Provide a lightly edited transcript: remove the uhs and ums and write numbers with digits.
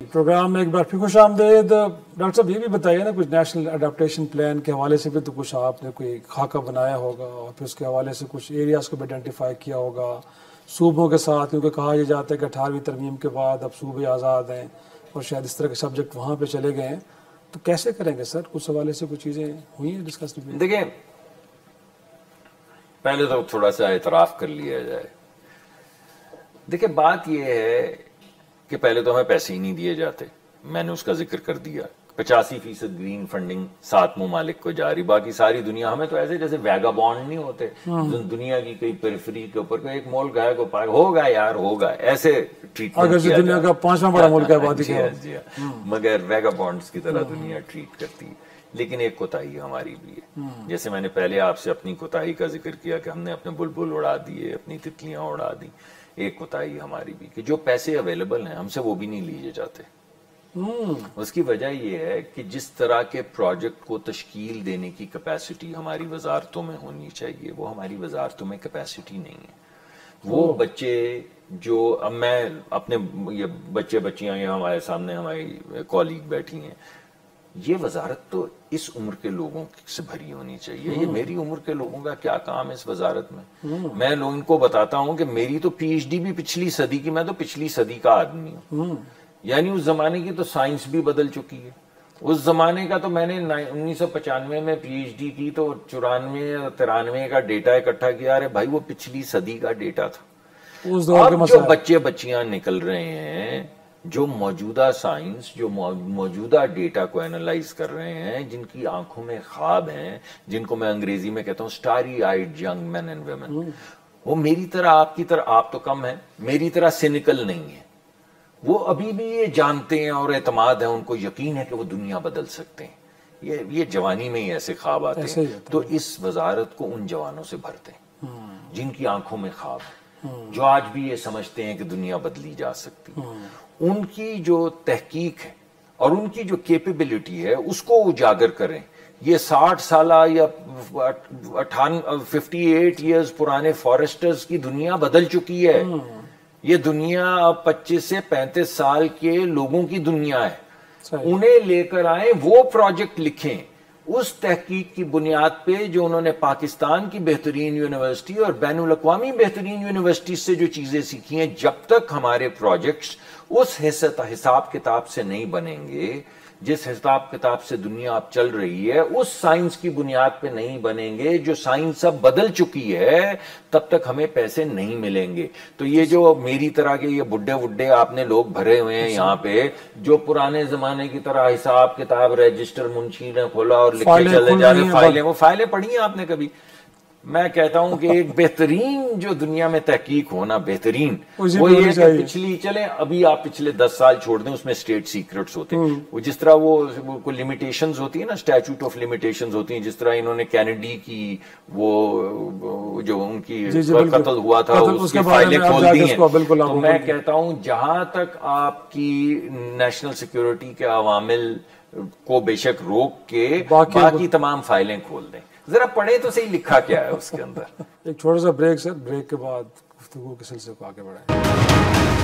Programme میں ایک بار پھر خوش آمدید. ڈاکٹر صاحب یہ بھی بتائیے نا, کچھ نیشنل اڈاپٹیشن پلان کے حوالے سے بھی تو کچھ آپ نے کوئی خاکہ بنایا ہوگا, اور پھر اس کے حوالے سے کچھ ایریاز کو بھی آئیڈینٹیفائی کیا ہوگا صوبوں کے ساتھ, کیونکہ کہا یہ جاتا ہے کہ 18ویں ترمیم کے بعد اب صوبے آزاد ہیں اور شاید اس طرح کے سبجیکٹ وہاں پہ چلے گئے ہیں, تو کیسے کریں گے سر؟ کچھ حوالے سے کچھ چیزیں ہوئی ہیں ڈسکس؟ دیکھیں, پہلے تو تھوڑا سا اعتراف کر لیا جائے. دیکھیں بات یہ ہے کہ پہلے تو ہمیں پیسے ہی نہیں دیے جاتے, میں نے اس کا ذکر کر دیا. 85% گرین فنڈنگ 7 ممالک کو جاری, باقی ساری دنیا, ہمیں تو ایسے جیسے ویگا بانڈ نہیں ہوتے دنیا کی کئی پیریفری کے اوپر, کوئی ایک ملک ہے کو پائے ہوگا یار ہوگا, ایسے ٹریٹمنٹ اگر دنیا کا 5واں بڑا ملک ہے بات ہے, مگر ویگا بانڈز کی طرح دنیا ٹریٹ کرتی ہے. لیکن ایک کوتاہی ہماری بھی ہے, جیسے میں نے پہلے آپ سے اپنی کوتاہی کا ذکر کیا کہ ہم نے اپنے بلبل اڑا دیے, اپنی تتلیاں اڑا دی. ایک کوتاہی ہماری بھی کہ جو پیسے اویلیبل ہیں ہم سے وہ بھی نہیں لیے جاتے. اس کی وجہ یہ ہے کہ جس طرح کے پروجیکٹ کو تشکیل دینے کی کیپیسٹی ہماری وزارتوں میں ہونی چاہیے وہ ہماری وزارتوں میں کیپیسٹی نہیں ہے. وہ بچے جو, اب میں اپنے یہ بچے بچیاں یہ ہمارے سامنے ہماری کالیگ بیٹھی ہیں, یہ وزارت تو اس عمر کے لوگوں سے بھری ہونی چاہیے. یہ میری عمر کے لوگوں کا کیا کام ہے اس وزارت میں؟ میں ان کو بتاتا ہوں کہ میری تو پی ایچ ڈی بھی پچھلی صدی کی, میں تو پچھلی صدی کا آدمی ہوں. یعنی اس زمانے کی تو سائنس بھی بدل چکی ہے. اس زمانے کا تو میں نے 1995 میں پی ایچ ڈی کی تو 94-93 کا ڈیٹا اکٹھا کیا. ارے بھائی وہ پچھلی صدی کا ڈیٹا تھا. اب جو بچے بچیاں نکل رہے ہیں, جو موجودہ سائنس, جو موجودہ ڈیٹا کو اینالائز کر رہے ہیں, جن کی آنکھوں میں خواب ہیں, جن کو میں انگریزی میں کہتا ہوں starry eyed young men and women, وہ میری طرح, آپ کی طرح, آپ تو کم ہیں, میری طرح سینیکل نہیں ہے. وہ ابھی بھی یہ جانتے ہیں اور اعتماد ہے, ان کو یقین ہے کہ وہ دنیا بدل سکتے ہیں. یہ جوانی میں ہی ایسے خواب آتے ہیں. تو اس وزارت کو ان جوانوں سے بھرتے ہیں جن کی آنکھوں میں خواب ہے, جو آج بھی یہ سمجھتے ہیں کہ دنیا بدلی جا سکتی ہے. ان کی جو تحقیق ہے اور ان کی جو کیپیبلٹی ہے اس کو اجاگر کریں. یہ 60 سالہ یا 58 ایئرز پرانے فارسٹرز کی دنیا بدل چکی ہے. یہ دنیا اب 25 سے 35 سال کے لوگوں کی دنیا ہے. انہیں لے کر آئیں, وہ پروجیکٹ لکھیں اس تحقیق کی بنیاد پہ جو انہوں نے پاکستان کی بہترین یونیورسٹی اور بین الاقوامی بہترین یونیورسٹی سے جو چیزیں سیکھی ہیں. جب تک ہمارے پروجیکٹس اس حساب کتاب سے نہیں بنیں گے, جس حساب کتاب سے دنیا اب چل رہی ہے, اس سائنس کی بنیاد پہ نہیں بنیں گے, جو سائنس اب بدل چکی ہے, تب تک ہمیں پیسے نہیں ملیں گے. تو یہ جو میری طرح کے یہ بڈھے آپ نے لوگ بھرے ہوئے ہیں یہاں پہ, جو پرانے زمانے کی طرح حساب کتاب رجسٹر منشی نے کھولا اور لکھے چلے جا رہے فائلیں, وہ فائلیں پڑھی ہیں آپ نے کبھی؟ میں کہتا ہوں کہ ایک بہترین جو دنیا میں تحقیق ہونا بہترین وہ یہ کہ پچھلی چلیں, ابھی آپ پچھلے 10 سال چھوڑ دیں, اس میں اسٹیٹ سیکرٹس ہوتے ہیں. وہ جس طرح وہ کوئی لمیٹیشنز ہوتی ہیں نا, اسٹیچوٹ آف لمیٹیشنز ہوتی ہیں, جس طرح انہوں نے کینیڈی کی وہ جو ان کی قتل ہوا تھا اس کی فائلیں کھول دی ہیں. تو میں کہتا ہوں جہاں تک آپ کی نیشنل سیکیورٹی کے عوامل کو بے شک روک کے باقی تمام فائلیں کھول دیں. ذرا پڑھیں تو صحیح لکھا کیا ہے اس کے اندر. ایک چھوٹا سا بریک سر, بریک کے بعد گفتگو کے سلسلے کو آگے بڑھائیں.